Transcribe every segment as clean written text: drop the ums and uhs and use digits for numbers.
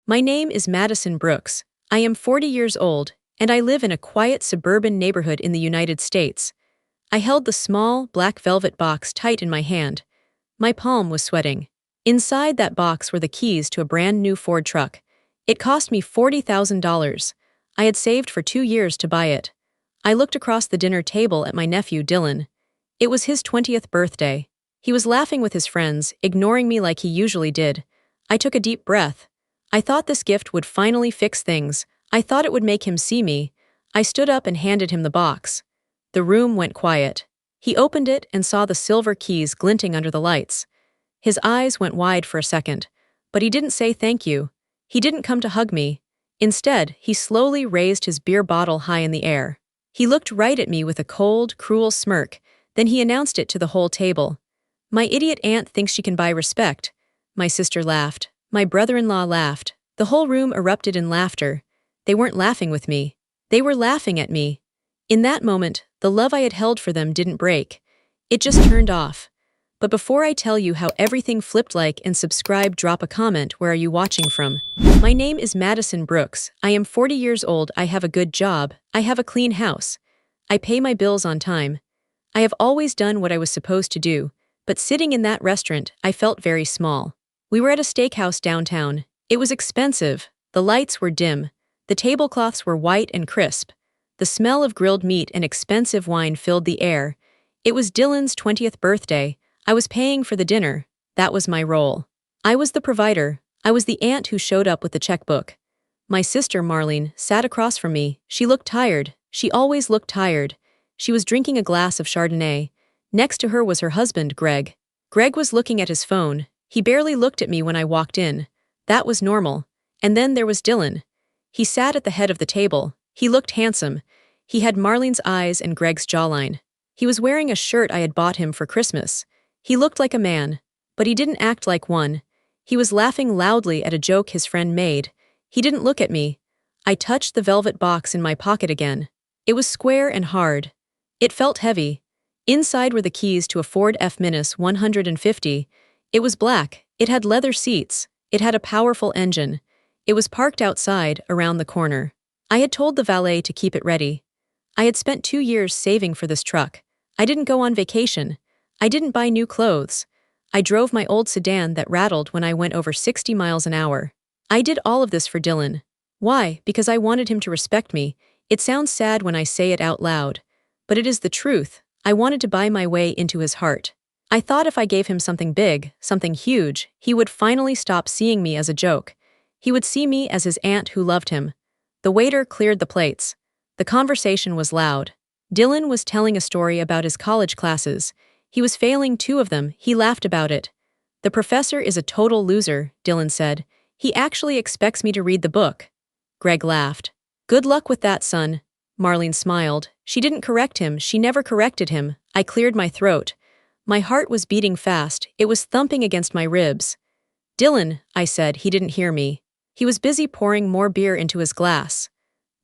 My name is Madison Brooks. I am 40 years old, and I live in a quiet suburban neighborhood in the United States. I held the small, black velvet box tight in my hand. My palm was sweating. Inside that box were the keys to a brand new Ford truck. It cost me $40,000. I had saved for 2 years to buy it. I looked across the dinner table at my nephew, Dylan. It was his 20th birthday. He was laughing with his friends, ignoring me like he usually did. I took a deep breath. I thought this gift would finally fix things. I thought it would make him see me. I stood up and handed him the box. The room went quiet. He opened it and saw the silver keys glinting under the lights. His eyes went wide for a second, but he didn't say thank you. He didn't come to hug me. Instead, he slowly raised his beer bottle high in the air. He looked right at me with a cold, cruel smirk, then he announced it to the whole table. "My idiot aunt thinks she can buy respect." My sister laughed. My brother-in-law laughed. The whole room erupted in laughter. They weren't laughing with me. They were laughing at me. In that moment, the love I had held for them didn't break. It just turned off. But before I tell you how everything flipped, like and subscribe, drop a comment. Where are you watching from? My name is Madison Brooks. I am 40 years old. I have a good job. I have a clean house. I pay my bills on time. I have always done what I was supposed to do, but sitting in that restaurant, I felt very small. We were at a steakhouse downtown. It was expensive. The lights were dim. The tablecloths were white and crisp. The smell of grilled meat and expensive wine filled the air. It was Dylan's 20th birthday. I was paying for the dinner. That was my role. I was the provider. I was the aunt who showed up with the checkbook. My sister, Marlene, sat across from me. She looked tired. She always looked tired. She was drinking a glass of Chardonnay. Next to her was her husband, Greg. Greg was looking at his phone. He barely looked at me when I walked in. That was normal. And then there was Dylan. He sat at the head of the table. He looked handsome. He had Marlene's eyes and Greg's jawline. He was wearing a shirt I had bought him for Christmas. He looked like a man, but he didn't act like one. He was laughing loudly at a joke his friend made. He didn't look at me. I touched the velvet box in my pocket again. It was square and hard. It felt heavy. Inside were the keys to a Ford F-150. It was black. It had leather seats. It had a powerful engine. It was parked outside, around the corner. I had told the valet to keep it ready. I had spent 2 years saving for this truck. I didn't go on vacation. I didn't buy new clothes. I drove my old sedan that rattled when I went over 60 miles an hour. I did all of this for Dylan. Why? Because I wanted him to respect me. It sounds sad when I say it out loud, but it is the truth. I wanted to buy my way into his heart. I thought if I gave him something big, something huge, he would finally stop seeing me as a joke. He would see me as his aunt who loved him. The waiter cleared the plates. The conversation was loud. Dylan was telling a story about his college classes. He was failing 2 of them. He laughed about it. "The professor is a total loser," Dylan said. "He actually expects me to read the book." Greg laughed. "Good luck with that, son." Marlene smiled. She didn't correct him. She never corrected him. I cleared my throat. My heart was beating fast. It was thumping against my ribs. "Dylan," I said. He didn't hear me. He was busy pouring more beer into his glass.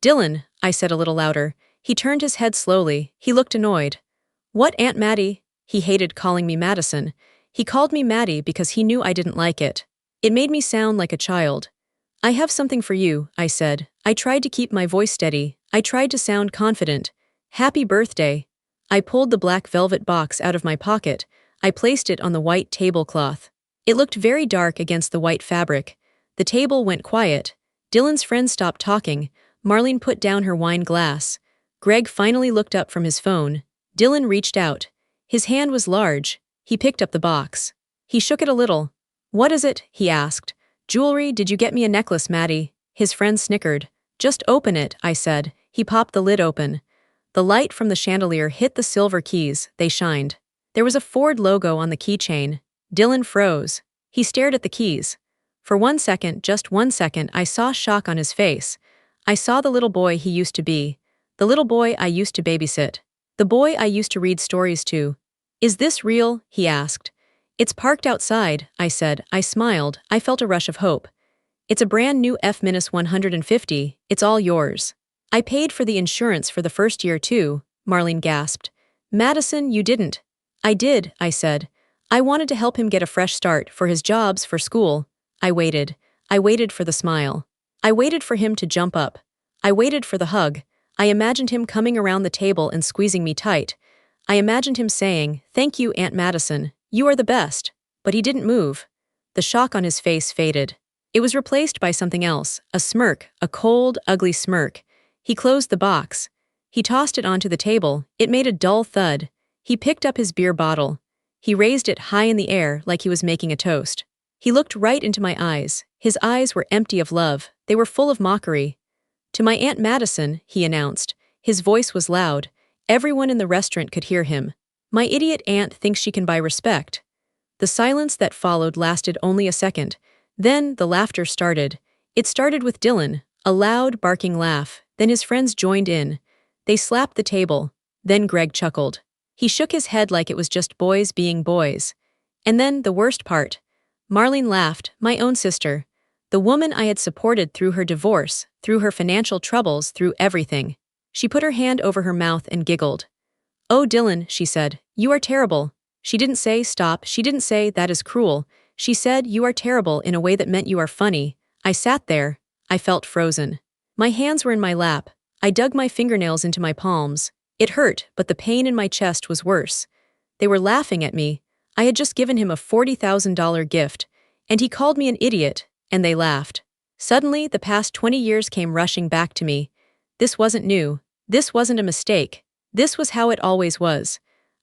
"Dylan," I said a little louder. He turned his head slowly. He looked annoyed. "What, Aunt Maddie?" He hated calling me Madison. He called me Maddie because he knew I didn't like it. It made me sound like a child. "I have something for you," I said. I tried to keep my voice steady. I tried to sound confident. "Happy birthday." I pulled the black velvet box out of my pocket. I placed it on the white tablecloth. It looked very dark against the white fabric. The table went quiet. Dylan's friends stopped talking. Marlene put down her wine glass. Greg finally looked up from his phone. Dylan reached out. His hand was large. He picked up the box. He shook it a little. "What is it?" he asked. "Jewelry. Did you get me a necklace, Maddie?" His friend snickered. "Just open it," I said. He popped the lid open. The light from the chandelier hit the silver keys. They shined. There was a Ford logo on the keychain. Dylan froze. He stared at the keys. For 1 second, just 1 second, I saw shock on his face. I saw the little boy he used to be. The little boy I used to babysit. The boy I used to read stories to. "Is this real?" he asked. "It's parked outside," I said. I smiled. I felt a rush of hope. "It's a brand new F-150. It's all yours." "I paid for the insurance for the first year too," Marlene gasped. "Madison, you didn't." "I did," I said. "I wanted to help him get a fresh start, for his jobs, for school." I waited. I waited for the smile. I waited for him to jump up. I waited for the hug. I imagined him coming around the table and squeezing me tight. I imagined him saying, "Thank you, Aunt Madison. You are the best." But he didn't move. The shock on his face faded. It was replaced by something else, a smirk, a cold, ugly smirk. He closed the box. He tossed it onto the table. It made a dull thud. He picked up his beer bottle. He raised it high in the air like he was making a toast. He looked right into my eyes. His eyes were empty of love. They were full of mockery. "To my Aunt Madison," he announced. His voice was loud. Everyone in the restaurant could hear him. "My idiot aunt thinks she can buy respect." The silence that followed lasted only a second. Then the laughter started. It started with Dylan, a loud, barking laugh. Then his friends joined in. They slapped the table. Then Greg chuckled. He shook his head like it was just boys being boys. And then the worst part. Marlene laughed, my own sister. The woman I had supported through her divorce, through her financial troubles, through everything. She put her hand over her mouth and giggled. "Oh, Dylan," she said, "you are terrible." She didn't say stop, she didn't say that is cruel. She said you are terrible in a way that meant you are funny. I sat there. I felt frozen. My hands were in my lap. I dug my fingernails into my palms. It hurt, but the pain in my chest was worse. They were laughing at me. I had just given him a $40,000 gift, and he called me an idiot, and they laughed. Suddenly, the past 20 years came rushing back to me. This wasn't new. This wasn't a mistake. This was how it always was.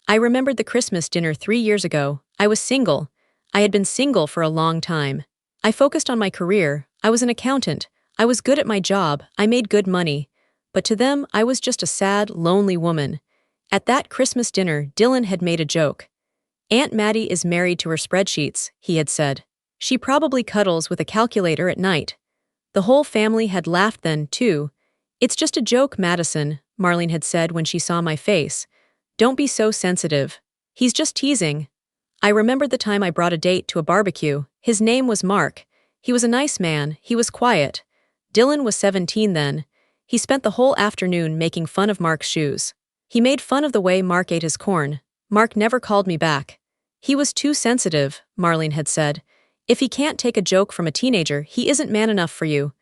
I remembered the Christmas dinner 3 years ago. I was single. I had been single for a long time. I focused on my career. I was an accountant. I was good at my job. I made good money. But to them, I was just a sad, lonely woman. At that Christmas dinner, Dylan had made a joke. "Aunt Maddie is married to her spreadsheets," he had said. "She probably cuddles with a calculator at night." The whole family had laughed then, too. "It's just a joke, Madison," Marlene had said when she saw my face. "Don't be so sensitive. He's just teasing." I remembered the time I brought a date to a barbecue. His name was Mark. He was a nice man. He was quiet. Dylan was 17 then. He spent the whole afternoon making fun of Mark's shoes. He made fun of the way Mark ate his corn. Mark never called me back. "He was too sensitive," Marlene had said. "If he can't take a joke from a teenager, he isn't man enough for you."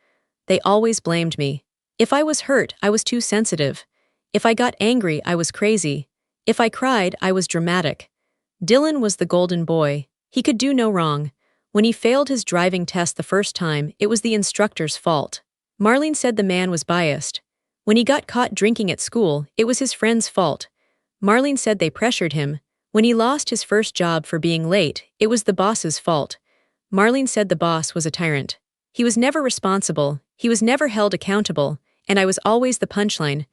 They always blamed me. If I was hurt, I was too sensitive. If I got angry, I was crazy. If I cried, I was dramatic. Dylan was the golden boy. He could do no wrong. When he failed his driving test the first time, it was the instructor's fault. Marlene said the man was biased. When he got caught drinking at school, it was his friend's fault. Marlene said they pressured him. When he lost his first job for being late, it was the boss's fault. Marlene said the boss was a tyrant. He was never responsible, he was never held accountable, and I was always the punchline.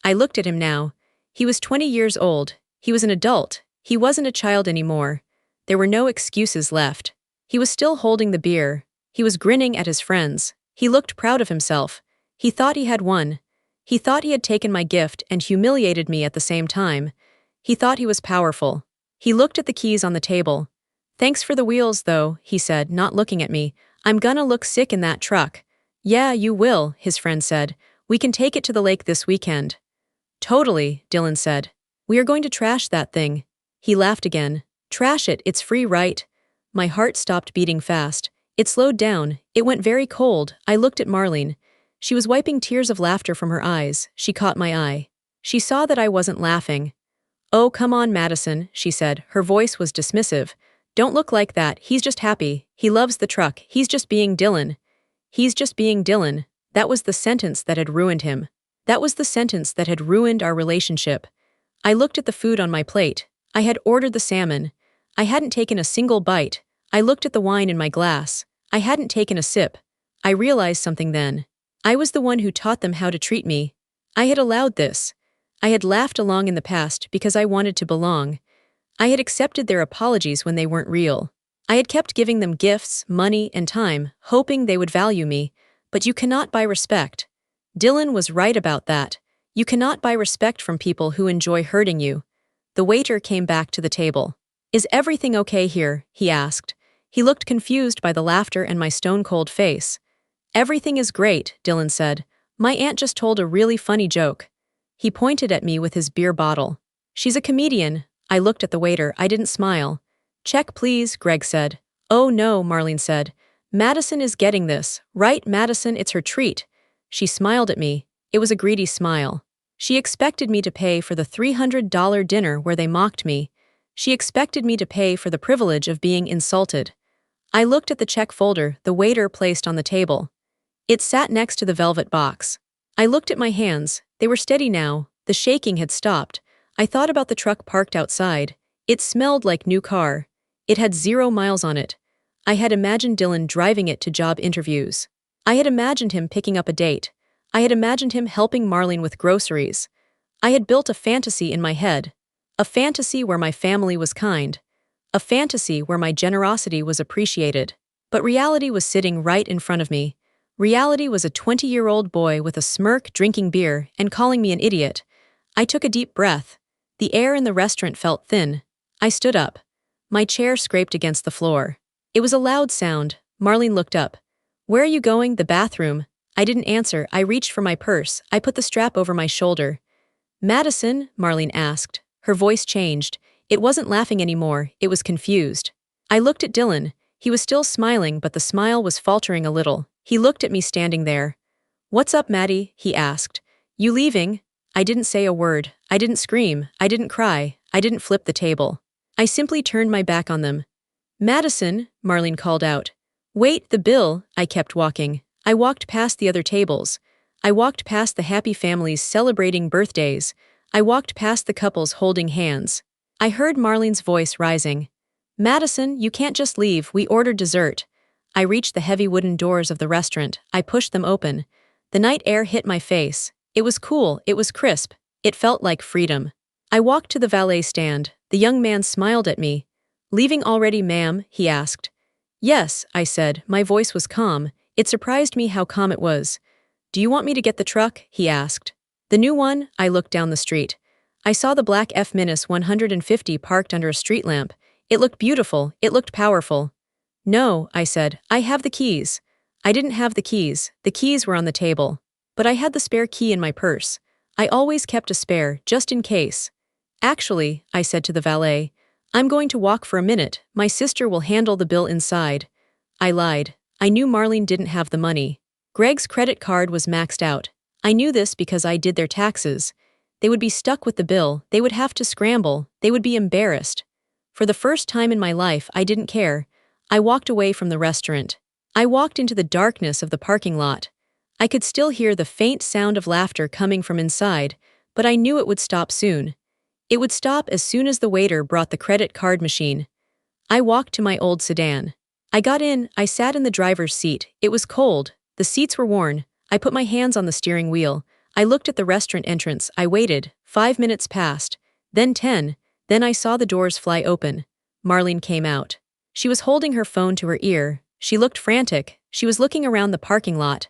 I looked at him now. He was 20 years old. He was an adult. He wasn't a child anymore. There were no excuses left. He was still holding the beer. He was grinning at his friends. He looked proud of himself. He thought he had won. He thought he had taken my gift and humiliated me at the same time. He thought he was powerful. He looked at the keys on the table. "Thanks for the wheels, though," he said, not looking at me. "I'm gonna look sick in that truck." "Yeah, you will," his friend said. "We can take it to the lake this weekend." "Totally," Dylan said. "We are going to trash that thing." He laughed again. "Trash it, it's free, right?" My heart stopped beating fast. It slowed down. It went very cold. I looked at Marlene. She was wiping tears of laughter from her eyes. She caught my eye. She saw that I wasn't laughing. "Oh, come on, Madison," she said. Her voice was dismissive. "Don't look like that. He's just happy. He loves the truck. He's just being Dylan." He's just being Dylan. That was the sentence that had ruined him. That was the sentence that had ruined our relationship. I looked at the food on my plate. I had ordered the salmon. I hadn't taken a single bite. I looked at the wine in my glass. I hadn't taken a sip. I realized something then. I was the one who taught them how to treat me. I had allowed this. I had laughed along in the past because I wanted to belong. I had accepted their apologies when they weren't real. I had kept giving them gifts, money, and time, hoping they would value me. But you cannot buy respect. Dylan was right about that. You cannot buy respect from people who enjoy hurting you. The waiter came back to the table. "Is everything okay here?" he asked. He looked confused by the laughter and my stone-cold face. "Everything is great," Dylan said. "My aunt just told a really funny joke." He pointed at me with his beer bottle. "She's a comedian." I looked at the waiter. I didn't smile. "Check, please," Greg said. "Oh no," Marlene said. Madison is getting this, right, Madison? It's her treat. She smiled at me. It was a greedy smile. She expected me to pay for the $300 dinner where they mocked me. She expected me to pay for the privilege of being insulted. I looked at the check folder the waiter placed on the table. It sat next to the velvet box. I looked at my hands. They were steady now. The shaking had stopped. I thought about the truck parked outside. It smelled like new car. It had 0 miles on it. I had imagined Dylan driving it to job interviews. I had imagined him picking up a date. I had imagined him helping Marlene with groceries. I had built a fantasy in my head. A fantasy where my family was kind. A fantasy where my generosity was appreciated. But reality was sitting right in front of me. Reality was a 20-year-old boy with a smirk drinking beer and calling me an idiot. I took a deep breath. The air in the restaurant felt thin. I stood up. My chair scraped against the floor. It was a loud sound. Marlene looked up. "Where are you going?" "The bathroom." I didn't answer. I reached for my purse. I put the strap over my shoulder. "Madison?" Marlene asked. Her voice changed. It wasn't laughing anymore. It was confused. I looked at Dylan. He was still smiling, but the smile was faltering a little. He looked at me standing there. "What's up, Maddie?" he asked. "You leaving?" I didn't say a word. I didn't scream. I didn't cry. I didn't flip the table. I simply turned my back on them. "Madison," Marlene called out. "Wait, the bill." I kept walking. I walked past the other tables. I walked past the happy families celebrating birthdays. I walked past the couples holding hands. I heard Marlene's voice rising. "Madison, you can't just leave. We ordered dessert." I reached the heavy wooden doors of the restaurant. I pushed them open. The night air hit my face. It was cool. It was crisp. It felt like freedom. I walked to the valet stand. The young man smiled at me. "Leaving already, ma'am?" he asked. "Yes," I said. My voice was calm. It surprised me how calm it was. "Do you want me to get the truck?" he asked. "The new one?" I looked down the street. I saw the black F-150 parked under a street lamp. It looked beautiful. It looked powerful. "No," I said. "I have the keys." I didn't have the keys. The keys were on the table. But I had the spare key in my purse. I always kept a spare, just in case. "Actually," I said to the valet, "I'm going to walk for a minute. My sister will handle the bill inside." I lied. I knew Marlene didn't have the money. Greg's credit card was maxed out. I knew this because I did their taxes. They would be stuck with the bill. They would have to scramble. They would be embarrassed. For the first time in my life, I didn't care. I walked away from the restaurant. I walked into the darkness of the parking lot. I could still hear the faint sound of laughter coming from inside, but I knew it would stop soon. It would stop as soon as the waiter brought the credit card machine. I walked to my old sedan. I got in. I sat in the driver's seat. It was cold. The seats were worn. I put my hands on the steering wheel. I looked at the restaurant entrance. I waited. 5 minutes passed. Then 10. Then I saw the doors fly open. Marlene came out. She was holding her phone to her ear. She looked frantic. She was looking around the parking lot.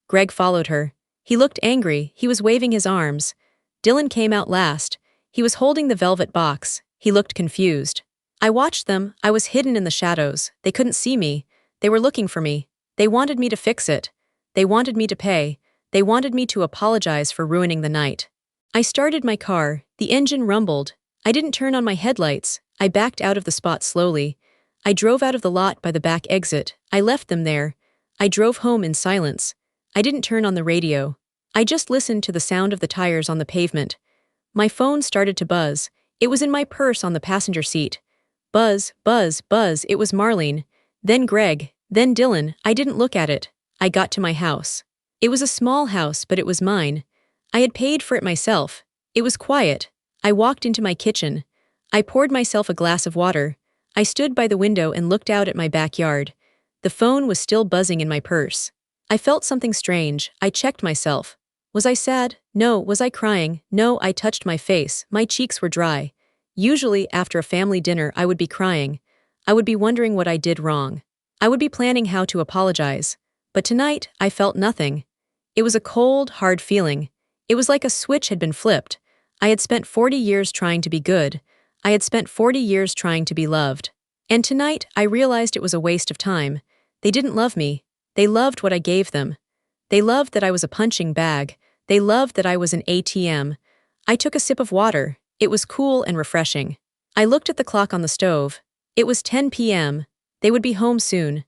Greg followed her. He looked angry. He was waving his arms. Dylan came out last. He was holding the velvet box. He looked confused. I watched them. I was hidden in the shadows. They couldn't see me. They were looking for me. They wanted me to fix it. They wanted me to pay. They wanted me to apologize for ruining the night. I started my car. The engine rumbled. I didn't turn on my headlights. I backed out of the spot slowly. I drove out of the lot by the back exit. I left them there. I drove home in silence. I didn't turn on the radio. I just listened to the sound of the tires on the pavement. My phone started to buzz. It was in my purse on the passenger seat. Buzz, buzz, buzz. It was Marlene. Then Greg. Then Dylan. I didn't look at it. I got to my house. It was a small house, but it was mine. I had paid for it myself. It was quiet. I walked into my kitchen. I poured myself a glass of water. I stood by the window and looked out at my backyard. The phone was still buzzing in my purse. I felt something strange. I checked myself. Was I sad? No. Was I crying? No. I touched my face. My cheeks were dry. Usually, after a family dinner, I would be crying. I would be wondering what I did wrong. I would be planning how to apologize. But tonight, I felt nothing. It was a cold, hard feeling. It was like a switch had been flipped. I had spent 40 years trying to be good. I had spent 40 years trying to be loved. And tonight, I realized it was a waste of time. They didn't love me. They loved what I gave them. They loved that I was a punching bag. They loved that I was an ATM. I took a sip of water. It was cool and refreshing. I looked at the clock on the stove. It was 10 p.m. They would be home soon.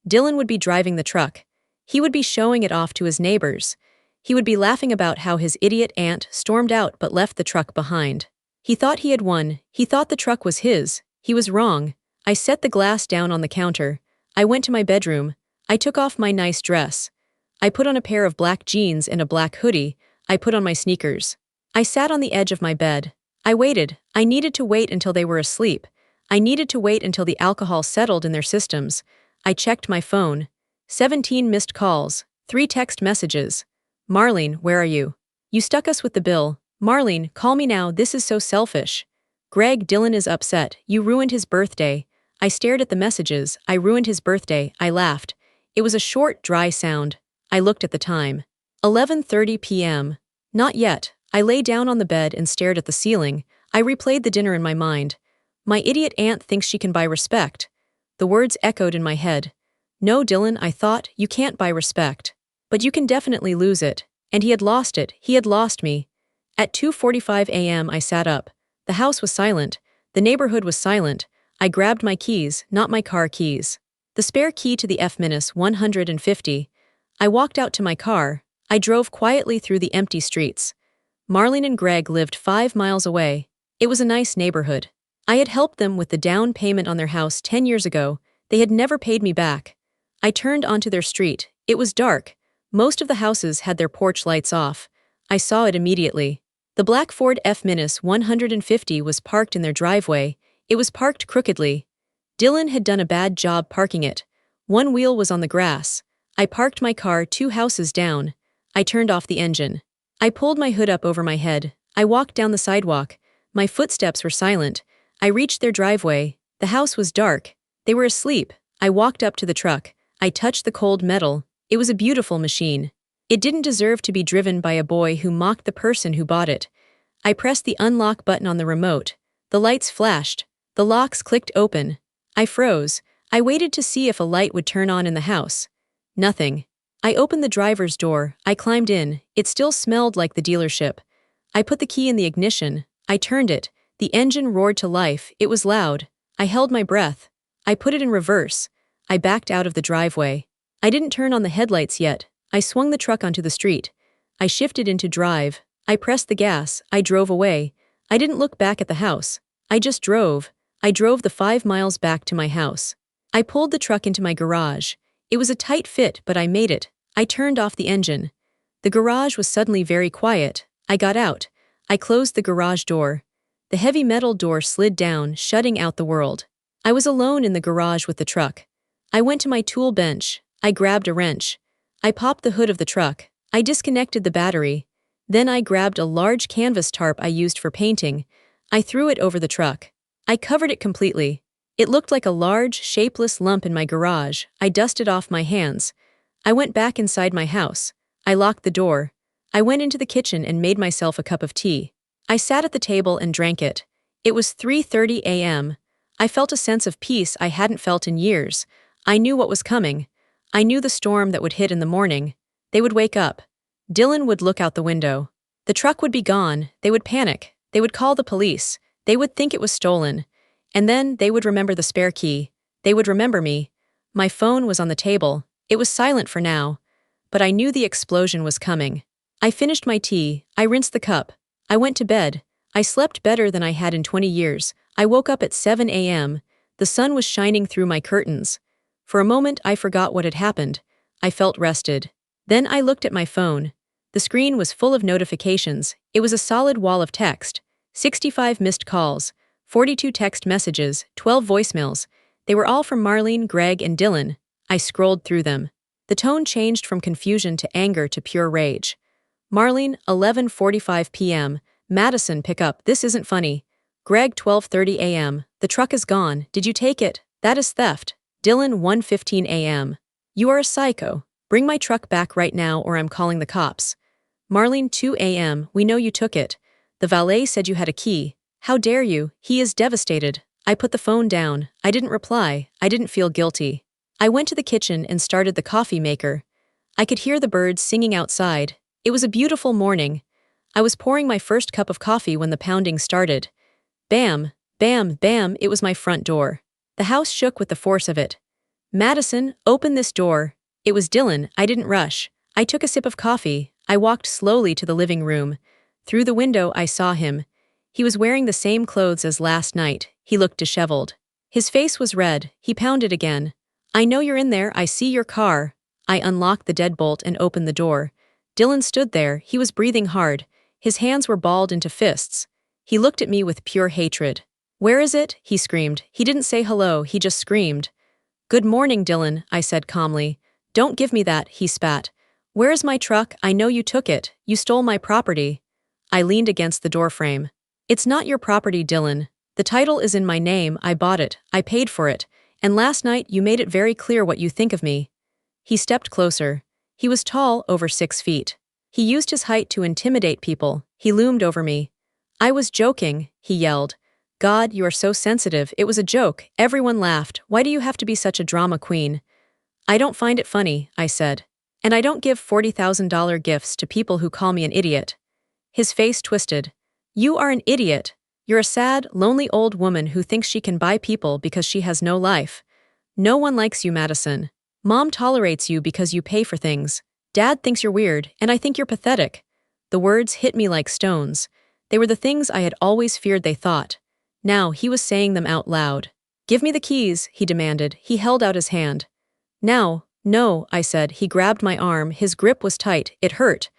Dylan would be driving the truck. He would be showing it off to his neighbors. He would be laughing about how his idiot aunt stormed out but left the truck behind. He thought he had won. He thought the truck was his. He was wrong. I set the glass down on the counter. I went to my bedroom. I took off my nice dress. I put on a pair of black jeans and a black hoodie. I put on my sneakers. I sat on the edge of my bed. I waited. I needed to wait until they were asleep. I needed to wait until the alcohol settled in their systems. I checked my phone. 17 missed calls. 3 text messages. Marlene, where are you? You stuck us with the bill. Marlene, call me now, this is so selfish. Greg, Dylan is upset. You ruined his birthday. I stared at the messages. I ruined his birthday. I laughed. It was a short, dry sound. I looked at the time. 11:30 p.m. Not yet. I lay down on the bed and stared at the ceiling. I replayed the dinner in my mind. My idiot aunt thinks she can buy respect. The words echoed in my head. No, Dylan, I thought, you can't buy respect. But you can definitely lose it. And he had lost it. He had lost me. At 2:45 a.m. I sat up. The house was silent. The neighborhood was silent. I grabbed my keys, not my car keys. The spare key to the F-150. I walked out to my car. I drove quietly through the empty streets. Marlene and Greg lived 5 miles away. It was a nice neighborhood. I had helped them with the down payment on their house 10 years ago. They had never paid me back. I turned onto their street. It was dark. Most of the houses had their porch lights off. I saw it immediately. The black Ford F-150 was parked in their driveway. It was parked crookedly. Dylan had done a bad job parking it. One wheel was on the grass. I parked my car 2 houses down. I turned off the engine. I pulled my hood up over my head. I walked down the sidewalk. My footsteps were silent. I reached their driveway. The house was dark. They were asleep. I walked up to the truck. I touched the cold metal. It was a beautiful machine. It didn't deserve to be driven by a boy who mocked the person who bought it. I pressed the unlock button on the remote. The lights flashed. The locks clicked open. I froze. I waited to see if a light would turn on in the house. Nothing. I opened the driver's door. I climbed in. It still smelled like the dealership. I put the key in the ignition. I turned it. The engine roared to life. It was loud. I held my breath. I put it in reverse. I backed out of the driveway. I didn't turn on the headlights yet. I swung the truck onto the street. I shifted into drive. I pressed the gas. I drove away. I didn't look back at the house. I just drove. I drove the 5 miles back to my house. I pulled the truck into my garage. It was a tight fit, but I made it. I turned off the engine. The garage was suddenly very quiet. I got out. I closed the garage door. The heavy metal door slid down, shutting out the world. I was alone in the garage with the truck. I went to my tool bench. I grabbed a wrench. I popped the hood of the truck. I disconnected the battery. Then I grabbed a large canvas tarp I used for painting. I threw it over the truck. I covered it completely. It looked like a large, shapeless lump in my garage. I dusted off my hands. I went back inside my house. I locked the door. I went into the kitchen and made myself a cup of tea. I sat at the table and drank it. It was 3:30 a.m. I felt a sense of peace I hadn't felt in years. I knew what was coming. I knew the storm that would hit in the morning. They would wake up. Dylan would look out the window. The truck would be gone. They would panic. They would call the police. They would think it was stolen. And then they would remember the spare key. They would remember me. My phone was on the table. It was silent for now. But I knew the explosion was coming. I finished my tea. I rinsed the cup. I went to bed. I slept better than I had in 20 years. I woke up at 7 a.m. The sun was shining through my curtains. For a moment, I forgot what had happened. I felt rested. Then I looked at my phone. The screen was full of notifications. It was a solid wall of text. 65 missed calls, 42 text messages, 12 voicemails. They were all from Marlene, Greg, and Dylan. I scrolled through them. The tone changed from confusion to anger to pure rage. Marlene, 11:45 p.m. Madison, pick up. This isn't funny. Greg, 12:30 a.m. The truck is gone. Did you take it? That is theft. Dylan, 1:15 a.m. You are a psycho. Bring my truck back right now or I'm calling the cops. Marlene, 2 a.m. We know you took it. The valet said you had a key. How dare you? He is devastated. I put the phone down. I didn't reply. I didn't feel guilty. I went to the kitchen and started the coffee maker. I could hear the birds singing outside. It was a beautiful morning. I was pouring my first cup of coffee when the pounding started. Bam, bam, bam, it was my front door. The house shook with the force of it. Madison, open this door. It was Dylan. I didn't rush. I took a sip of coffee. I walked slowly to the living room. Through the window, I saw him. He was wearing the same clothes as last night. He looked disheveled. His face was red. He pounded again. I know you're in there. I see your car. I unlocked the deadbolt and opened the door. Dylan stood there. He was breathing hard. His hands were balled into fists. He looked at me with pure hatred. Where is it? He screamed. He didn't say hello. He just screamed. Good morning, Dylan, I said calmly. Don't give me that, he spat. Where is my truck? I know you took it. You stole my property. I leaned against the doorframe. It's not your property, Dylan. The title is in my name. I bought it. I paid for it. And last night you made it very clear what you think of me. He stepped closer. He was tall, over 6 feet. He used his height to intimidate people. He loomed over me. I was joking, he yelled. God, you are so sensitive. It was a joke. Everyone laughed. Why do you have to be such a drama queen? I don't find it funny, I said. And I don't give $40,000 gifts to people who call me an idiot. His face twisted. You are an idiot. You're a sad, lonely old woman who thinks she can buy people because she has no life. No one likes you, Madison. Mom tolerates you because you pay for things. Dad thinks you're weird, and I think you're pathetic. The words hit me like stones. They were the things I had always feared they thought. Now he was saying them out loud. Give me the keys, he demanded. He held out his hand. Now, no, I said. He grabbed my arm. His grip was tight. It hurt.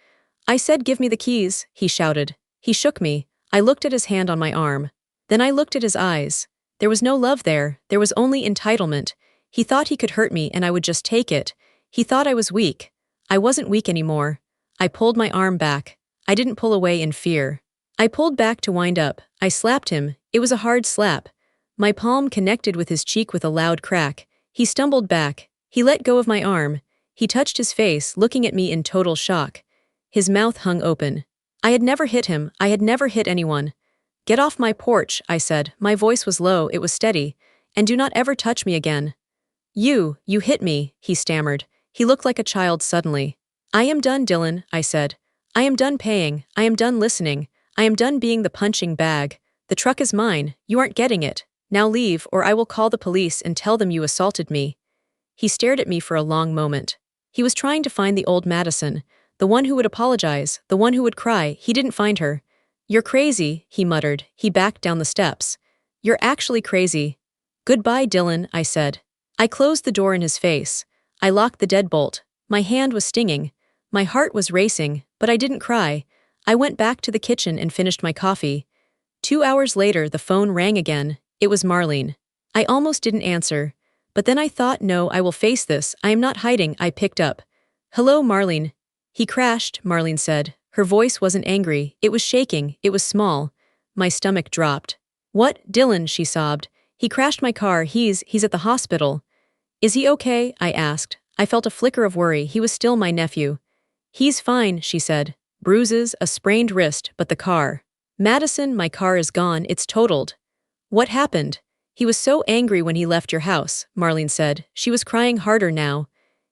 I said, give me the keys, he shouted. He shook me. I looked at his hand on my arm. Then I looked at his eyes. There was no love there. There was only entitlement. He thought he could hurt me and I would just take it. He thought I was weak. I wasn't weak anymore. I pulled my arm back. I didn't pull away in fear. I pulled back to wind up. I slapped him. It was a hard slap. My palm connected with his cheek with a loud crack. He stumbled back. He let go of my arm. He touched his face, looking at me in total shock. His mouth hung open. I had never hit him. I had never hit anyone. Get off my porch, I said. My voice was low, it was steady. And do not ever touch me again. You hit me, he stammered. He looked like a child suddenly. I am done, Dylan, I said. I am done paying. I am done listening. I am done being the punching bag. The truck is mine. You aren't getting it. Now leave, or I will call the police and tell them you assaulted me. He stared at me for a long moment. He was trying to find the old Madison, the one who would apologize, the one who would cry. He didn't find her. You're crazy, he muttered. He backed down the steps. You're actually crazy. Goodbye, Dylan, I said. I closed the door in his face. I locked the deadbolt. My hand was stinging. My heart was racing, but I didn't cry. I went back to the kitchen and finished my coffee. 2 hours later, the phone rang again. It was Marlene. I almost didn't answer. But then I thought, no, I will face this. I am not hiding. I picked up. Hello, Marlene. He crashed, Marlene said. Her voice wasn't angry. It was shaking. It was small. My stomach dropped. What, Dylan, she sobbed. He crashed my car. He's at the hospital. Is he okay? I asked. I felt a flicker of worry. He was still my nephew. He's fine, she said. Bruises, a sprained wrist, but the car. Madison, my car is gone. It's totaled. What happened? He was so angry when he left your house, Marlene said. She was crying harder now.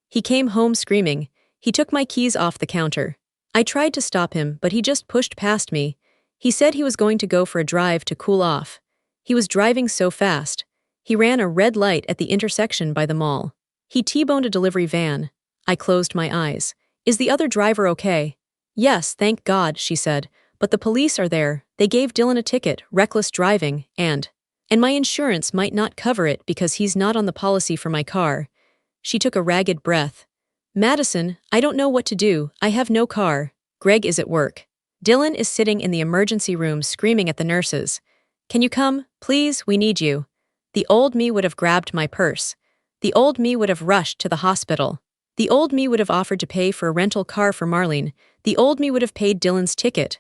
He came home screaming. He took my keys off the counter. I tried to stop him, but he just pushed past me. He said he was going to go for a drive to cool off. He was driving so fast. He ran a red light at the intersection by the mall. He T-boned a delivery van. I closed my eyes. Is the other driver okay? Yes, thank God, she said. But the police are there. They gave Dylan a ticket, reckless driving, and my insurance might not cover it because he's not on the policy for my car. She took a ragged breath. Madison, I don't know what to do. I have no car. Greg is at work. Dylan is sitting in the emergency room screaming at the nurses. Can you come? Please, we need you. The old me would have grabbed my purse. The old me would have rushed to the hospital. The old me would have offered to pay for a rental car for Marlene. The old me would have paid Dylan's ticket.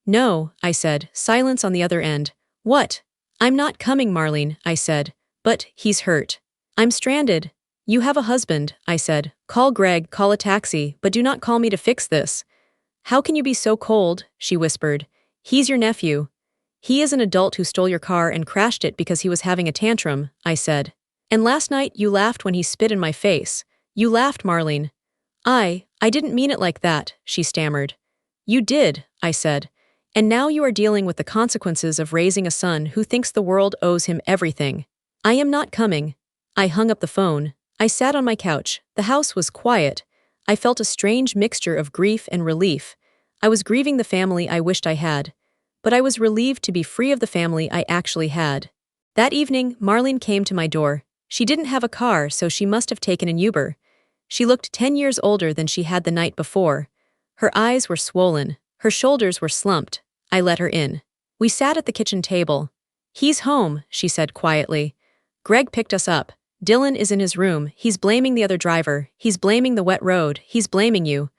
No, I said, silence on the other end. What? I'm not coming, Marlene, I said. But he's hurt. I'm stranded. You have a husband, I said. Call Greg, call a taxi, but do not call me to fix this. How can you be so cold? She whispered. He's your nephew. He is an adult who stole your car and crashed it because he was having a tantrum, I said. And last night you laughed when he spit in my face. You laughed, Marlene. I didn't mean it like that, she stammered. You did, I said. And now you are dealing with the consequences of raising a son who thinks the world owes him everything. I am not coming. I hung up the phone. I sat on my couch. The house was quiet. I felt a strange mixture of grief and relief. I was grieving the family I wished I had, but I was relieved to be free of the family I actually had. That evening, Marlene came to my door. She didn't have a car, so she must have taken an Uber. She looked 10 years older than she had the night before. Her eyes were swollen. Her shoulders were slumped. I let her in. We sat at the kitchen table. "He's home," she said quietly. "Greg picked us up. Dylan is in his room. He's blaming the other driver. He's blaming the wet road. He's blaming you."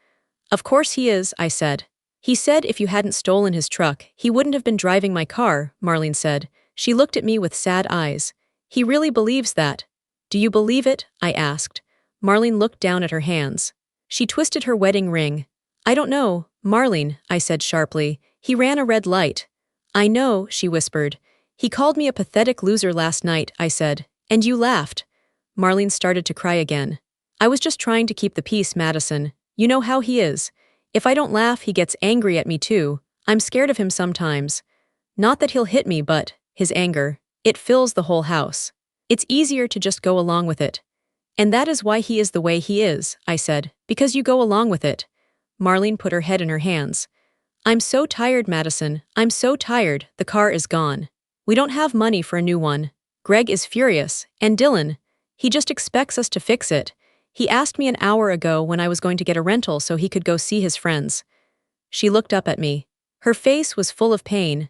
"Of course he is," I said. "He said if you hadn't stolen his truck, he wouldn't have been driving my car," Marlene said. She looked at me with sad eyes. "He really believes that." "Do you believe it?" I asked. Marlene looked down at her hands. She twisted her wedding ring. "I don't know, Marlene," I said sharply. "He ran a red light." "I know," she whispered. "He called me a pathetic loser last night," I said. "And you laughed." Marlene started to cry again. "I was just trying to keep the peace, Madison. You know how he is. If I don't laugh, he gets angry at me too. I'm scared of him sometimes. Not that he'll hit me, but his anger. It fills the whole house. It's easier to just go along with it." "And that is why he is the way he is," I said, "because you go along with it." Marlene put her head in her hands. "I'm so tired, Madison. I'm so tired. The car is gone. We don't have money for a new one. Greg is furious. And Dylan. He just expects us to fix it. He asked me an hour ago when I was going to get a rental so he could go see his friends." She looked up at me. Her face was full of pain.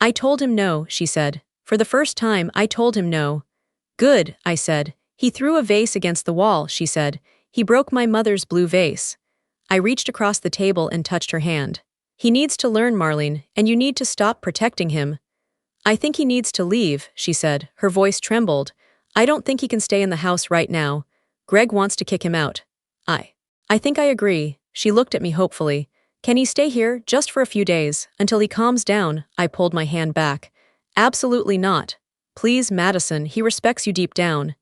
"I told him no," she said. "For the first time, I told him no." "Good," I said. "He threw a vase against the wall," she said. "He broke my mother's blue vase." I reached across the table and touched her hand. "He needs to learn, Marlene, and you need to stop protecting him." "I think he needs to leave," she said. Her voice trembled. "I don't think he can stay in the house right now. Greg wants to kick him out." I think I agree." She looked at me hopefully. "Can he stay here, just for a few days, until he calms down?" I pulled my hand back. "Absolutely not. Please, Madison, he respects you deep down."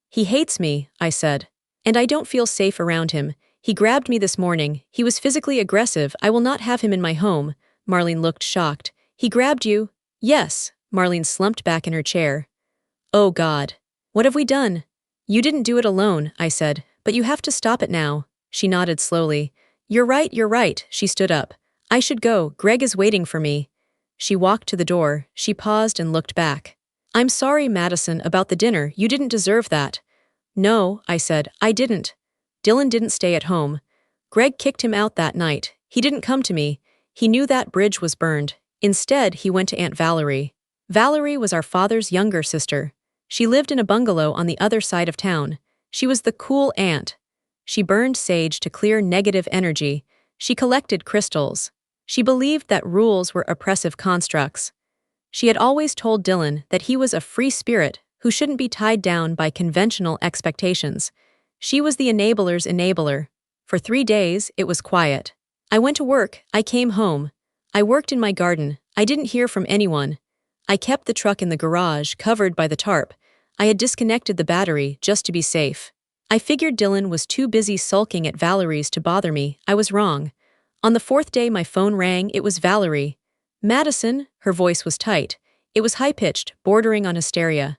"He hates me," I said. "And I don't feel safe around him. He grabbed me this morning. He was physically aggressive. I will not have him in my home." Marlene looked shocked. "He grabbed you?" "Yes." Marlene slumped back in her chair. "Oh God. What have we done?" "You didn't do it alone," I said, "but you have to stop it now." She nodded slowly. You're right," she stood up. "I should go, Greg is waiting for me." She walked to the door. She paused and looked back. "I'm sorry, Madison, about the dinner. You didn't deserve that." "No," I said, "I didn't." "Dylan didn't stay at home. Greg kicked him out that night. He didn't come to me. He knew that bridge was burned. Instead, he went to Aunt Valerie. Valerie was our father's younger sister. She lived in a bungalow on the other side of town. She was the cool aunt. She burned sage to clear negative energy. She collected crystals. She believed that rules were oppressive constructs. She had always told Dylan that he was a free spirit who shouldn't be tied down by conventional expectations. She was the enabler's enabler. For 3 days, it was quiet. I went to work. I came home. I worked in my garden. I didn't hear from anyone. I kept the truck in the garage, covered by the tarp. I had disconnected the battery just to be safe. I figured Dylan was too busy sulking at Valerie's to bother me. I was wrong. On the 4th day my phone rang. It was Valerie. "Madison," her voice was tight. It was high-pitched, bordering on hysteria.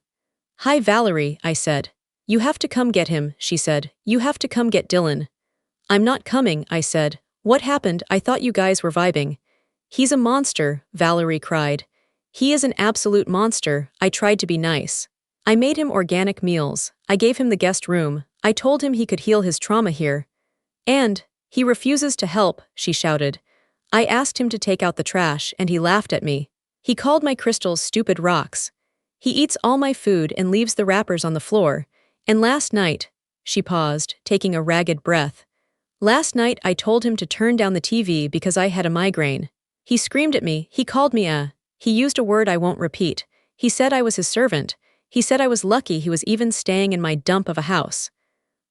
"Hi, Valerie," I said. "You have to come get him," she said. "You have to come get Dylan." "I'm not coming," I said. "What happened? I thought you guys were vibing." "He's a monster," Valerie cried. "He is an absolute monster." I tried to be nice. I made him organic meals. I gave him the guest room. I told him he could heal his trauma here. "And he refuses to help," she shouted. I asked him to take out the trash, and he laughed at me. He called my crystals stupid rocks. He eats all my food and leaves the wrappers on the floor. And last night, she paused, taking a ragged breath. "Last night I told him to turn down the TV because I had a migraine. He screamed at me. He called me he used a word I won't repeat. He said I was his servant. He said I was lucky he was even staying in my dump of a house."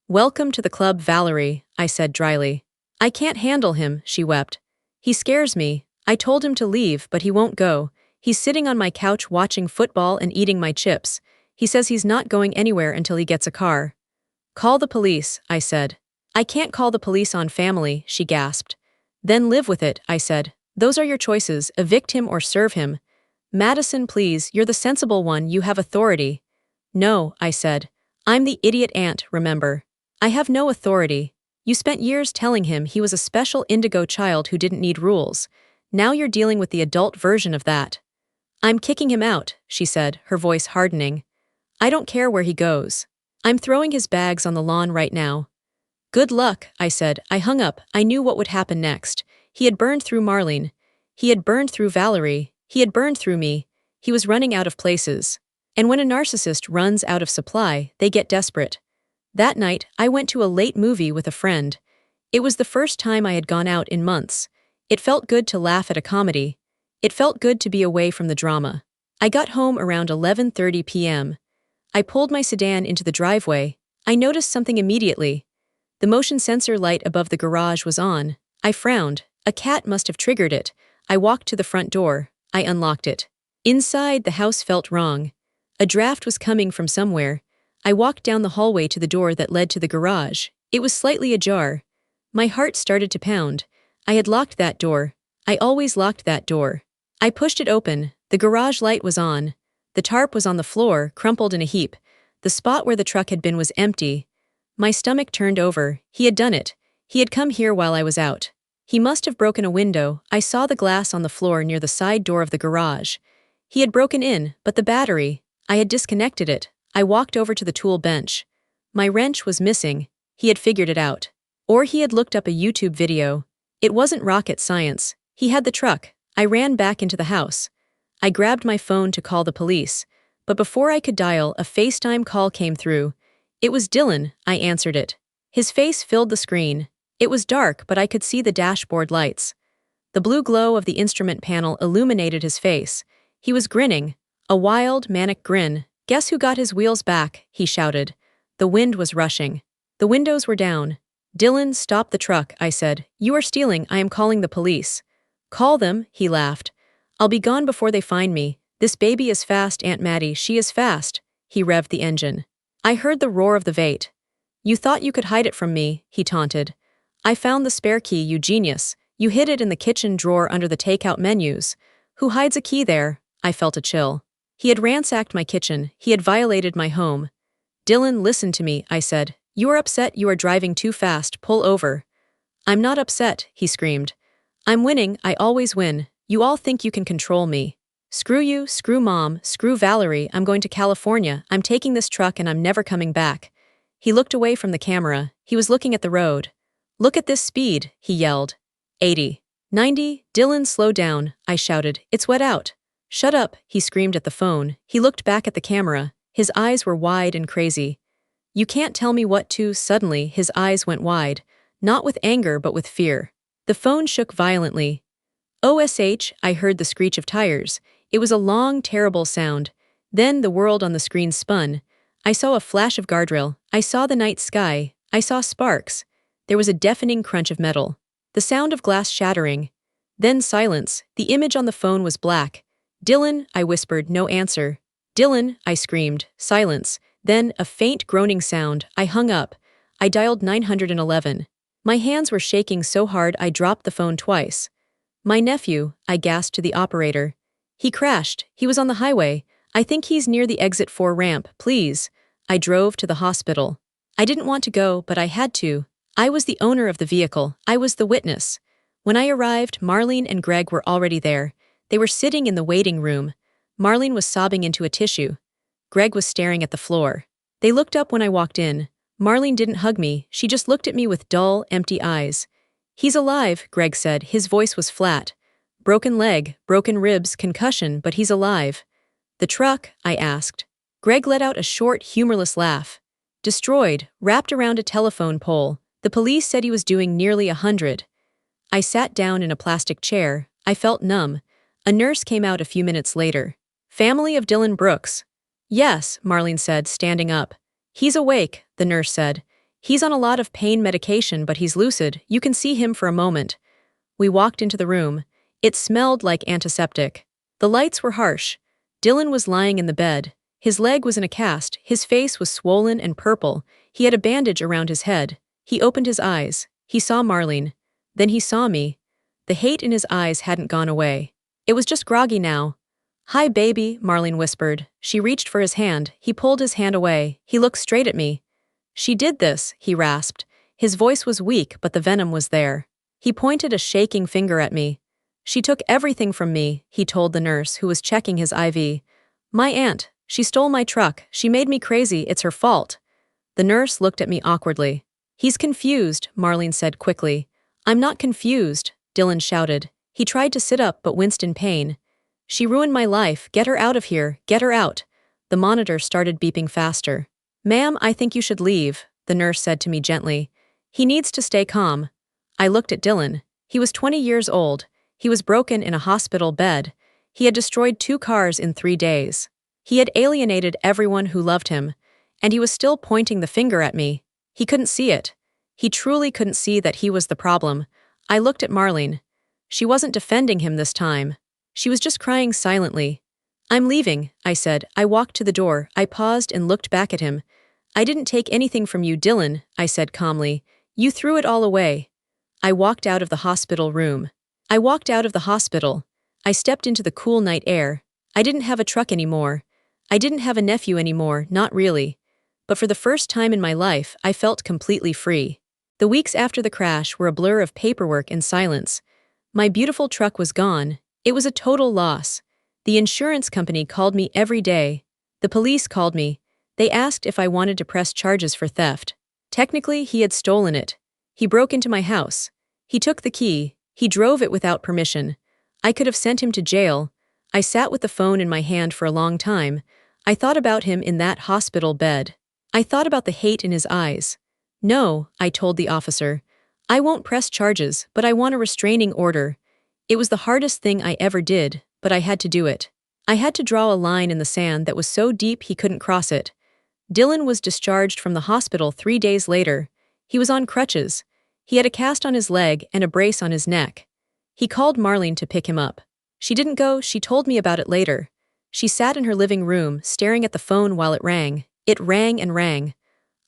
"Welcome to the club, Valerie," I said dryly. "I can't handle him," she wept. "He scares me. I told him to leave, but he won't go. He's sitting on my couch watching football and eating my chips. He says he's not going anywhere until he gets a car." "Call the police," I said. "I can't call the police on family," she gasped. "Then live with it," I said. "Those are your choices, evict him or serve him." "Madison, please, you're the sensible one, you have authority." "No," I said. I'm the idiot aunt, remember? I have no authority. You spent years telling him he was a special indigo child who didn't need rules. Now you're dealing with the adult version of that. I'm kicking him out, she said, her voice hardening. I don't care where he goes. I'm throwing his bags on the lawn right now. Good luck, I said. I hung up. I knew what would happen next. He had burned through Marlene. He had burned through Valerie. He had burned through me. He was running out of places. And when a narcissist runs out of supply, they get desperate. That night, I went to a late movie with a friend. It was the first time I had gone out in months. It felt good to laugh at a comedy. It felt good to be away from the drama. I got home around 11:30 p.m. I pulled my sedan into the driveway. I noticed something immediately. The motion sensor light above the garage was on. I frowned. A cat must have triggered it. I walked to the front door. I unlocked it. Inside, the house felt wrong. A draft was coming from somewhere. I walked down the hallway to the door that led to the garage. It was slightly ajar. My heart started to pound. I had locked that door. I always locked that door. I pushed it open. The garage light was on. The tarp was on the floor, crumpled in a heap. The spot where the truck had been was empty. My stomach turned over. He had done it. He had come here while I was out. He must have broken a window. I saw the glass on the floor near the side door of the garage. He had broken in, but the battery, I had disconnected it. I walked over to the tool bench. My wrench was missing. He had figured it out. Or he had looked up a YouTube video. It wasn't rocket science. He had the truck. I ran back into the house. I grabbed my phone to call the police. But before I could dial, a FaceTime call came through. It was Dylan. I answered it. His face filled the screen. It was dark, but I could see the dashboard lights. The blue glow of the instrument panel illuminated his face. He was grinning. A wild, manic grin. Guess who got his wheels back? He shouted. The wind was rushing. The windows were down. Dylan, stop the truck, I said. You are stealing. I am calling the police. Call them, he laughed. I'll be gone before they find me. This baby is fast, Aunt Maddie. She is fast. He revved the engine. I heard the roar of the V8. You thought you could hide it from me, he taunted. I found the spare key, you genius. You hid it in the kitchen drawer under the takeout menus. Who hides a key there? I felt a chill. He had ransacked my kitchen. He had violated my home. Dylan, listen to me, I said. You are upset. You are driving too fast. Pull over. I'm not upset, he screamed. I'm winning. I always win. You all think you can control me. Screw you, screw Mom, screw Valerie. I'm going to California. I'm taking this truck and I'm never coming back. He looked away from the camera. He was looking at the road. Look at this speed, he yelled. 80. 90. Dylan, slow down, I shouted. It's wet out. Shut up, he screamed at the phone. He looked back at the camera. His eyes were wide and crazy. You can't tell me what to. Suddenly, his eyes went wide. Not with anger, but with fear. The phone shook violently. OSH, I heard the screech of tires. It was a long, terrible sound. Then the world on the screen spun. I saw a flash of guardrail. I saw the night sky. I saw sparks. There was a deafening crunch of metal. The sound of glass shattering. Then silence. The image on the phone was black. Dylan, I whispered, no answer. Dylan, I screamed. Silence. Then a faint groaning sound. I hung up. I dialed 911. My hands were shaking so hard I dropped the phone twice. My nephew, I gasped to the operator. He crashed. He was on the highway. I think he's near the exit 4 ramp, please. I drove to the hospital. I didn't want to go, but I had to. I was the owner of the vehicle. I was the witness. When I arrived, Marlene and Greg were already there. They were sitting in the waiting room. Marlene was sobbing into a tissue. Greg was staring at the floor. They looked up when I walked in. Marlene didn't hug me. She just looked at me with dull, empty eyes. He's alive, Greg said. His voice was flat. Broken leg, broken ribs, concussion, but he's alive. The truck? I asked. Greg let out a short, humorless laugh. Destroyed, wrapped around a telephone pole. The police said he was doing nearly 100. I sat down in a plastic chair. I felt numb. A nurse came out a few minutes later. Family of Dylan Brooks. Yes, Marlene said, standing up. He's awake, the nurse said. He's on a lot of pain medication, but he's lucid. You can see him for a moment. We walked into the room. It smelled like antiseptic. The lights were harsh. Dylan was lying in the bed. His leg was in a cast. His face was swollen and purple. He had a bandage around his head. He opened his eyes. He saw Marlene. Then he saw me. The hate in his eyes hadn't gone away. It was just groggy now. Hi, baby, Marlene whispered. She reached for his hand. He pulled his hand away. He looked straight at me. She did this, he rasped. His voice was weak, but the venom was there. He pointed a shaking finger at me. She took everything from me, he told the nurse who was checking his IV. My aunt. She stole my truck. She made me crazy. It's her fault. The nurse looked at me awkwardly. He's confused, Marlene said quickly. I'm not confused, Dylan shouted. He tried to sit up but winced in pain. She ruined my life. Get her out of here. Get her out. The monitor started beeping faster. Ma'am, I think you should leave, the nurse said to me gently. He needs to stay calm. I looked at Dylan. He was 20 years old. He was broken in a hospital bed. He had destroyed 2 cars in 3 days. He had alienated everyone who loved him. And he was still pointing the finger at me. He couldn't see it. He truly couldn't see that he was the problem. I looked at Marlene. She wasn't defending him this time. She was just crying silently. I'm leaving, I said. I walked to the door. I paused and looked back at him. I didn't take anything from you, Dylan, I said calmly. You threw it all away. I walked out of the hospital room. I walked out of the hospital. I stepped into the cool night air. I didn't have a truck anymore. I didn't have a nephew anymore, not really. But for the first time in my life, I felt completely free. The weeks after the crash were a blur of paperwork and silence. My beautiful truck was gone. It was a total loss. The insurance company called me every day. The police called me. They asked if I wanted to press charges for theft. Technically, he had stolen it. He broke into my house. He took the key. He drove it without permission. I could have sent him to jail. I sat with the phone in my hand for a long time. I thought about him in that hospital bed. I thought about the hate in his eyes. No, I told the officer. I won't press charges, but I want a restraining order. It was the hardest thing I ever did, but I had to do it. I had to draw a line in the sand that was so deep he couldn't cross it. Dylan was discharged from the hospital 3 days later. He was on crutches. He had a cast on his leg and a brace on his neck. He called Marlene to pick him up. She didn't go. She told me about it later. She sat in her living room, staring at the phone while it rang. It rang and rang.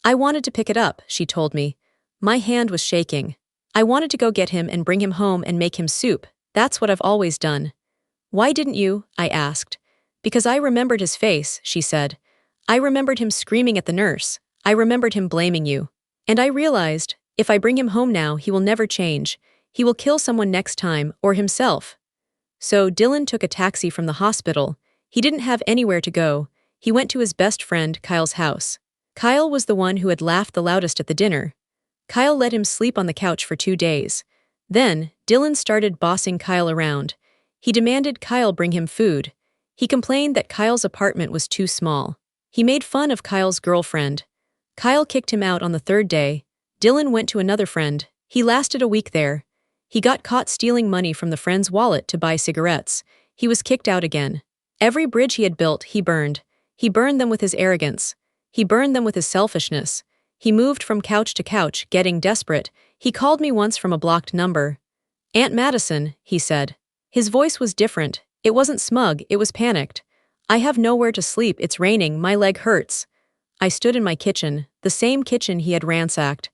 I wanted to pick it up, she told me. My hand was shaking. I wanted to go get him and bring him home and make him soup. That's what I've always done. Why didn't you? I asked. Because I remembered his face, she said. I remembered him screaming at the nurse. I remembered him blaming you. And I realized, if I bring him home now, he will never change. He will kill someone next time, or himself. So Dylan took a taxi from the hospital. He didn't have anywhere to go. He went to his best friend, Kyle's house. Kyle was the one who had laughed the loudest at the dinner. Kyle let him sleep on the couch for 2 days. Then, Dylan started bossing Kyle around. He demanded Kyle bring him food. He complained that Kyle's apartment was too small. He made fun of Kyle's girlfriend. Kyle kicked him out on the 3rd day. Dylan went to another friend. He lasted a week there. He got caught stealing money from the friend's wallet to buy cigarettes. He was kicked out again. Every bridge he had built, he burned. He burned them with his arrogance. He burned them with his selfishness. He moved from couch to couch, getting desperate. He called me once from a blocked number. Aunt Madison, he said. His voice was different. It wasn't smug, it was panicked. I have nowhere to sleep, it's raining, my leg hurts. I stood in my kitchen, the same kitchen he had ransacked.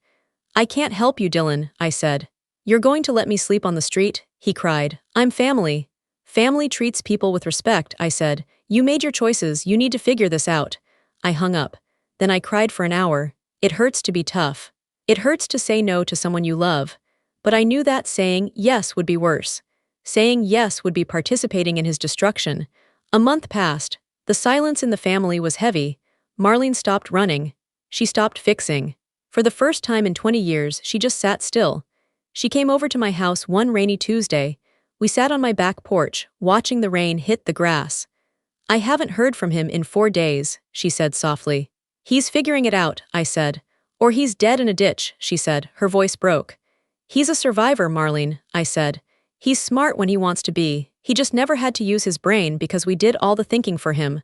I can't help you, Dylan, I said. You're going to let me sleep on the street? He cried. I'm family. Family treats people with respect, I said. You made your choices, you need to figure this out. I hung up. Then I cried for an hour. It hurts to be tough. It hurts to say no to someone you love. But I knew that saying yes would be worse. Saying yes would be participating in his destruction. A month passed. The silence in the family was heavy. Marlene stopped running. She stopped fixing. For the first time in 20 years, she just sat still. She came over to my house one rainy Tuesday. We sat on my back porch, watching the rain hit the grass. I haven't heard from him in 4 days, she said softly. He's figuring it out, I said. Or he's dead in a ditch, she said. Her voice broke. He's a survivor, Marlene, I said. He's smart when he wants to be. He just never had to use his brain because we did all the thinking for him.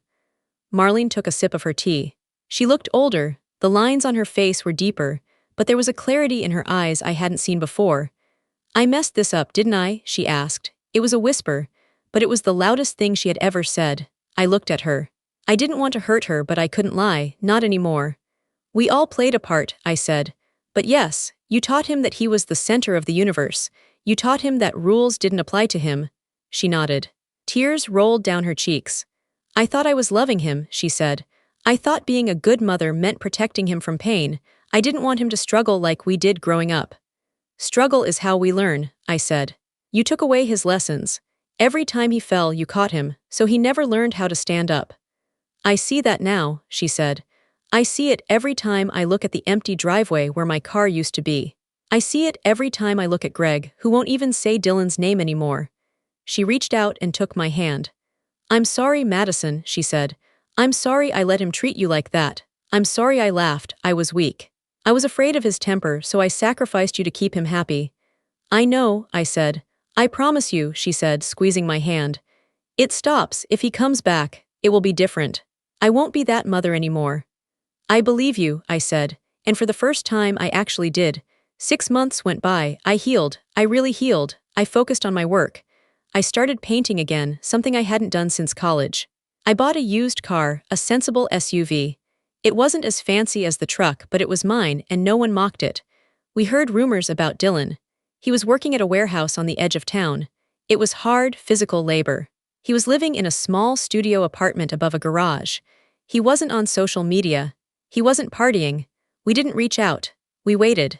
Marlene took a sip of her tea. She looked older. The lines on her face were deeper, but there was a clarity in her eyes I hadn't seen before. I messed this up, didn't I? She asked. It was a whisper, but it was the loudest thing she had ever said. I looked at her. I didn't want to hurt her, but I couldn't lie, not anymore. We all played a part, I said. But yes, you taught him that he was the center of the universe. You taught him that rules didn't apply to him. She nodded. Tears rolled down her cheeks. I thought I was loving him, she said. I thought being a good mother meant protecting him from pain. I didn't want him to struggle like we did growing up. Struggle is how we learn, I said. You took away his lessons. Every time he fell, you caught him, so he never learned how to stand up. I see that now, she said. I see it every time I look at the empty driveway where my car used to be. I see it every time I look at Greg, who won't even say Dylan's name anymore. She reached out and took my hand. I'm sorry, Madison, she said. I'm sorry I let him treat you like that. I'm sorry I laughed, I was weak. I was afraid of his temper, so I sacrificed you to keep him happy. I know, I said. I promise you, she said, squeezing my hand. It stops. If he comes back, it will be different. I won't be that mother anymore. I believe you, I said, and for the first time I actually did. 6 months went by, I healed, I really healed, I focused on my work. I started painting again, something I hadn't done since college. I bought a used car, a sensible SUV. It wasn't as fancy as the truck, but it was mine, and no one mocked it. We heard rumors about Dylan. He was working at a warehouse on the edge of town. It was hard, physical labor. He was living in a small studio apartment above a garage. He wasn't on social media. He wasn't partying. We didn't reach out. We waited.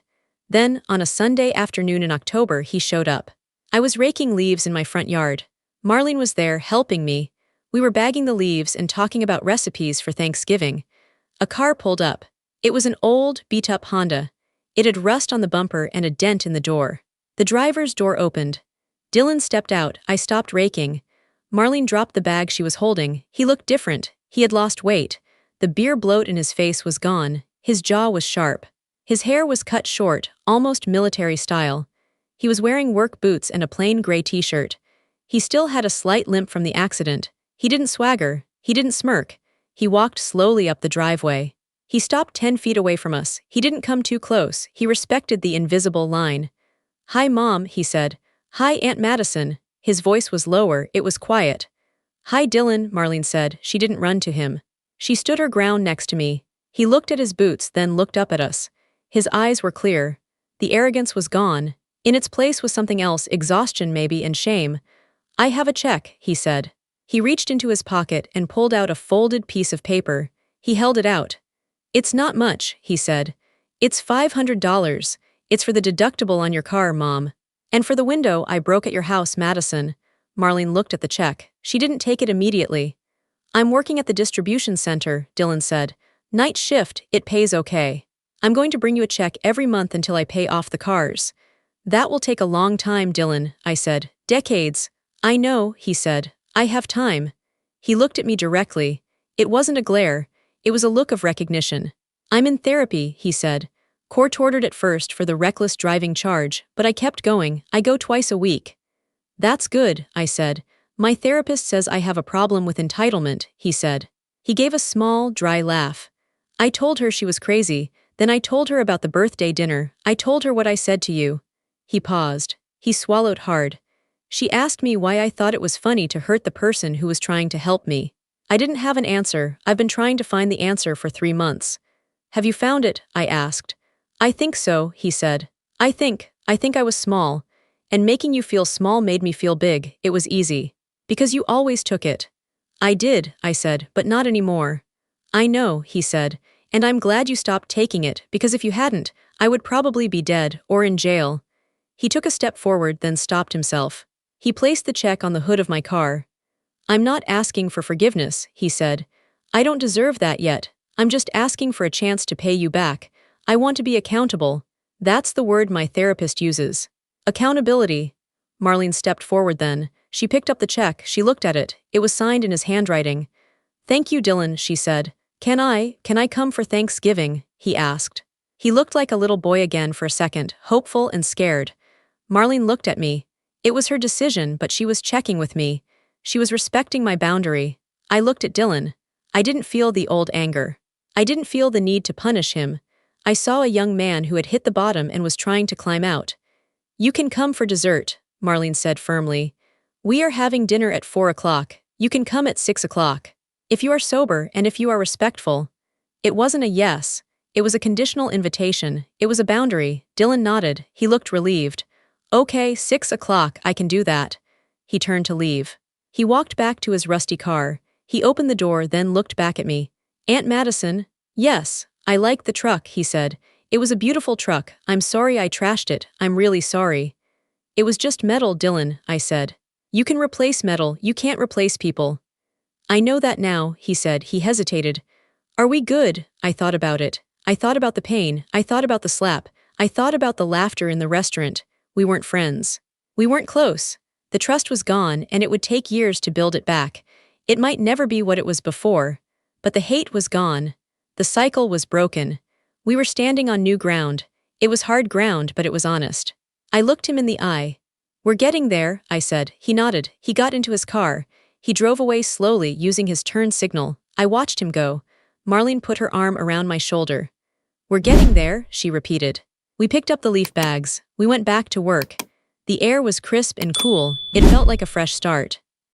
Then, on a Sunday afternoon in October, he showed up. I was raking leaves in my front yard. Marlene was there, helping me. We were bagging the leaves and talking about recipes for Thanksgiving. A car pulled up. It was an old, beat-up Honda. It had rust on the bumper and a dent in the door. The driver's door opened. Dylan stepped out. I stopped raking. Marlene dropped the bag she was holding. He looked different. He had lost weight. The beer bloat in his face was gone. His jaw was sharp. His hair was cut short, almost military style. He was wearing work boots and a plain gray t-shirt. He still had a slight limp from the accident. He didn't swagger. He didn't smirk. He walked slowly up the driveway. He stopped 10 feet away from us. He didn't come too close. He respected the invisible line. Hi, Mom, he said. Hi, Aunt Madison. His voice was lower. It was quiet. Hi, Dylan, Marlene said. She didn't run to him. She stood her ground next to me. He looked at his boots, then looked up at us. His eyes were clear. The arrogance was gone. In its place was something else, exhaustion maybe, and shame. I have a check, he said. He reached into his pocket and pulled out a folded piece of paper. He held it out. It's not much, he said. It's $500. It's for the deductible on your car, Mom. And for the window I broke at your house, Madison. Marlene looked at the check. She didn't take it immediately. I'm working at the distribution center, Dylan said. Night shift, it pays okay. I'm going to bring you a check every month until I pay off the cars. That will take a long time, Dylan, I said. Decades. I know, he said. I have time. He looked at me directly. It wasn't a glare. It was a look of recognition. I'm in therapy, he said. Court ordered at first for the reckless driving charge, but I kept going. I go twice a week. That's good, I said. My therapist says I have a problem with entitlement, he said. He gave a small, dry laugh. I told her she was crazy. Then I told her about the birthday dinner. I told her what I said to you. He paused. He swallowed hard. She asked me why I thought it was funny to hurt the person who was trying to help me. I didn't have an answer. I've been trying to find the answer for 3 months. Have you found it? I asked. I think so, he said. I think I was small. And making you feel small made me feel big. It was easy. Because you always took it. I did, I said, but not anymore. I know, he said. And I'm glad you stopped taking it, because if you hadn't, I would probably be dead or in jail. He took a step forward, then stopped himself. He placed the check on the hood of my car. I'm not asking for forgiveness, he said. I don't deserve that yet. I'm just asking for a chance to pay you back. I want to be accountable. That's the word my therapist uses. Accountability. Marlene stepped forward then. She picked up the check. She looked at it. It was signed in his handwriting. Thank you, Dylan, she said. Can I come for Thanksgiving? He asked. He looked like a little boy again for a second, hopeful and scared. Marlene looked at me. It was her decision, but she was checking with me. She was respecting my boundary. I looked at Dylan. I didn't feel the old anger. I didn't feel the need to punish him. I saw a young man who had hit the bottom and was trying to climb out. You can come for dessert, Marlene said firmly. We are having dinner at 4 o'clock. You can come at 6 o'clock. If you are sober and if you are respectful. It wasn't a yes. It was a conditional invitation. It was a boundary. Dylan nodded. He looked relieved. Okay, 6 o'clock, I can do that. He turned to leave. He walked back to his rusty car. He opened the door, then looked back at me. Aunt Madison? Yes, I liked the truck, he said. It was a beautiful truck. I'm sorry I trashed it. I'm really sorry. It was just metal, Dylan, I said. You can replace metal, you can't replace people. I know that now, he said. He hesitated. Are we good? I thought about it. I thought about the pain. I thought about the slap. I thought about the laughter in the restaurant. We weren't friends. We weren't close. The trust was gone, and it would take years to build it back. It might never be what it was before. But the hate was gone. The cycle was broken. We were standing on new ground. It was hard ground, but it was honest. I looked him in the eye. We're getting there, I said. He nodded. He got into his car. He drove away slowly, using his turn signal. I watched him go. Marlene put her arm around my shoulder. We're getting there, she repeated. We picked up the leaf bags. We went back to work. The air was crisp and cool. It felt like a fresh start.